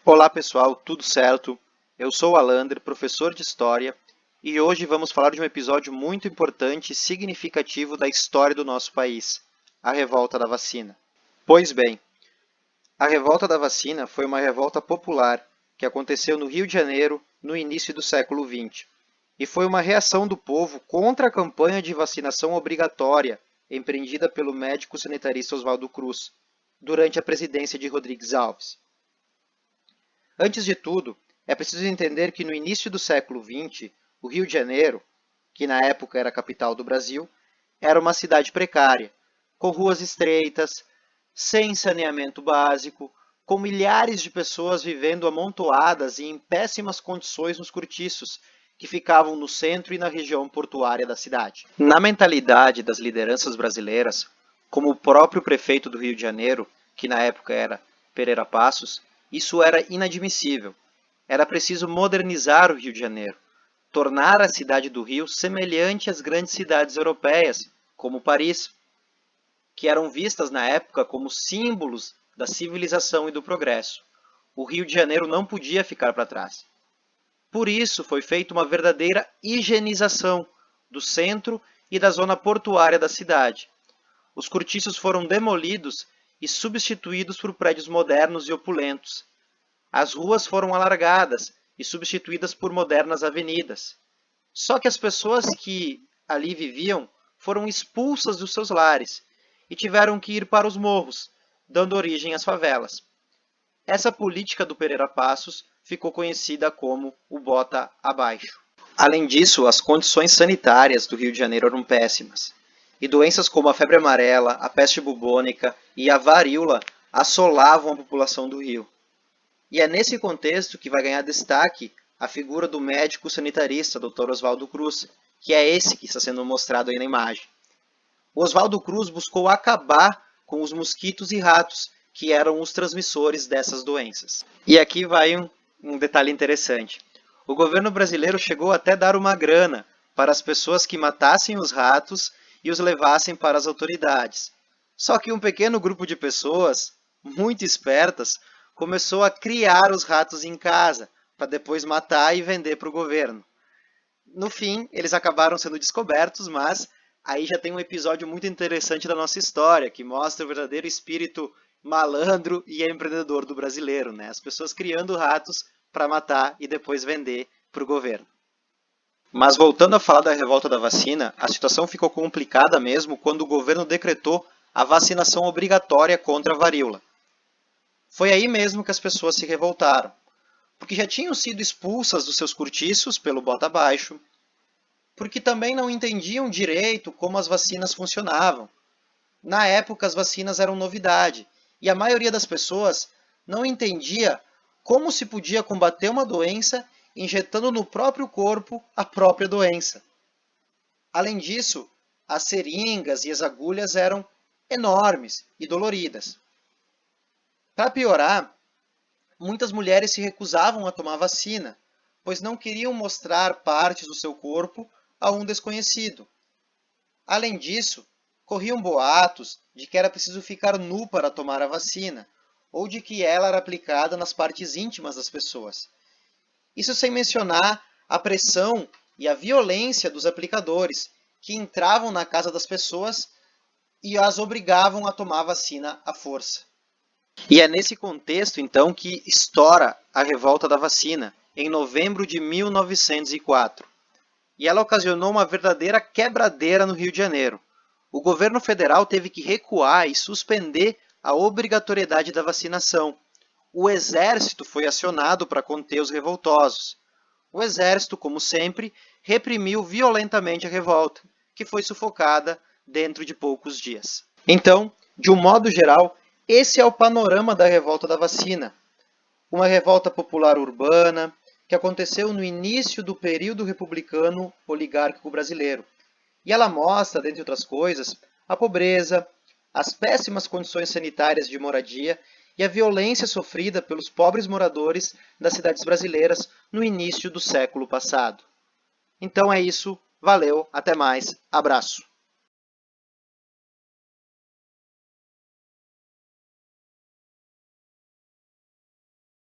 Olá pessoal, tudo certo? Eu sou o Alander, professor de História, e hoje vamos falar de um episódio muito importante e significativo da história do nosso país, a Revolta da Vacina. Pois bem, a Revolta da Vacina foi uma revolta popular que aconteceu no Rio de Janeiro no início do século XX, e foi uma reação do povo contra a campanha de vacinação obrigatória empreendida pelo médico sanitarista Oswaldo Cruz, durante a presidência de Rodrigues Alves. Antes de tudo, é preciso entender que no início do século XX, o Rio de Janeiro, que na época era a capital do Brasil, era uma cidade precária, com ruas estreitas, sem saneamento básico, com milhares de pessoas vivendo amontoadas e em péssimas condições nos cortiços, que ficavam no centro e na região portuária da cidade. Na mentalidade das lideranças brasileiras, como o próprio prefeito do Rio de Janeiro, que na época era Pereira Passos, isso era inadmissível. Era preciso modernizar o Rio de Janeiro, tornar a cidade do Rio semelhante às grandes cidades europeias, como Paris, que eram vistas na época como símbolos da civilização e do progresso. O Rio de Janeiro não podia ficar para trás. Por isso foi feita uma verdadeira higienização do centro e da zona portuária da cidade. Os cortiços foram demolidos e substituídos por prédios modernos e opulentos. As ruas foram alargadas e substituídas por modernas avenidas. Só que as pessoas que ali viviam foram expulsas dos seus lares e tiveram que ir para os morros, dando origem às favelas. Essa política do Pereira Passos ficou conhecida como o Bota Abaixo. Além disso, as condições sanitárias do Rio de Janeiro eram péssimas, e doenças como a febre amarela, a peste bubônica e a varíola assolavam a população do Rio. E é nesse contexto que vai ganhar destaque a figura do médico sanitarista, Dr. Oswaldo Cruz, que é esse que está sendo mostrado aí na imagem. O Oswaldo Cruz buscou acabar com os mosquitos e ratos, que eram os transmissores dessas doenças. E aqui vai um detalhe interessante. O governo brasileiro chegou até a dar uma grana para as pessoas que matassem os ratos e os levassem para as autoridades. Só que um pequeno grupo de pessoas, muito espertas, começou a criar os ratos em casa, para depois matar e vender para o governo. No fim, eles acabaram sendo descobertos, mas aí já tem um episódio muito interessante da nossa história, que mostra o verdadeiro espírito malandro e empreendedor do brasileiro, né? As pessoas criando ratos para matar e depois vender para o governo. Mas voltando a falar da revolta da vacina, a situação ficou complicada mesmo quando o governo decretou a vacinação obrigatória contra a varíola. Foi aí mesmo que as pessoas se revoltaram, porque já tinham sido expulsas dos seus cortiços pelo bota abaixo, porque também não entendiam direito como as vacinas funcionavam. Na época, as vacinas eram novidade, e a maioria das pessoas não entendia como se podia combater uma doença injetando no próprio corpo a própria doença. Além disso, as seringas e as agulhas eram enormes e doloridas. Para piorar, muitas mulheres se recusavam a tomar vacina, pois não queriam mostrar partes do seu corpo a um desconhecido. Além disso, corriam boatos de que era preciso ficar nu para tomar a vacina, ou de que ela era aplicada nas partes íntimas das pessoas. Isso sem mencionar a pressão e a violência dos aplicadores, que entravam na casa das pessoas e as obrigavam a tomar a vacina à força. E é nesse contexto, então, que estoura a revolta da vacina, em novembro de 1904. E ela ocasionou uma verdadeira quebradeira no Rio de Janeiro. O governo federal teve que recuar e suspender a obrigatoriedade da vacinação. O exército foi acionado para conter os revoltosos. O exército, como sempre, reprimiu violentamente a revolta, que foi sufocada dentro de poucos dias. Então, de um modo geral, esse é o panorama da revolta da vacina. Uma revolta popular urbana que aconteceu no início do período republicano oligárquico brasileiro. E ela mostra, dentre outras coisas, a pobreza, as péssimas condições sanitárias de moradia e a violência sofrida pelos pobres moradores das cidades brasileiras no início do século passado. Então é isso, valeu, até mais, abraço!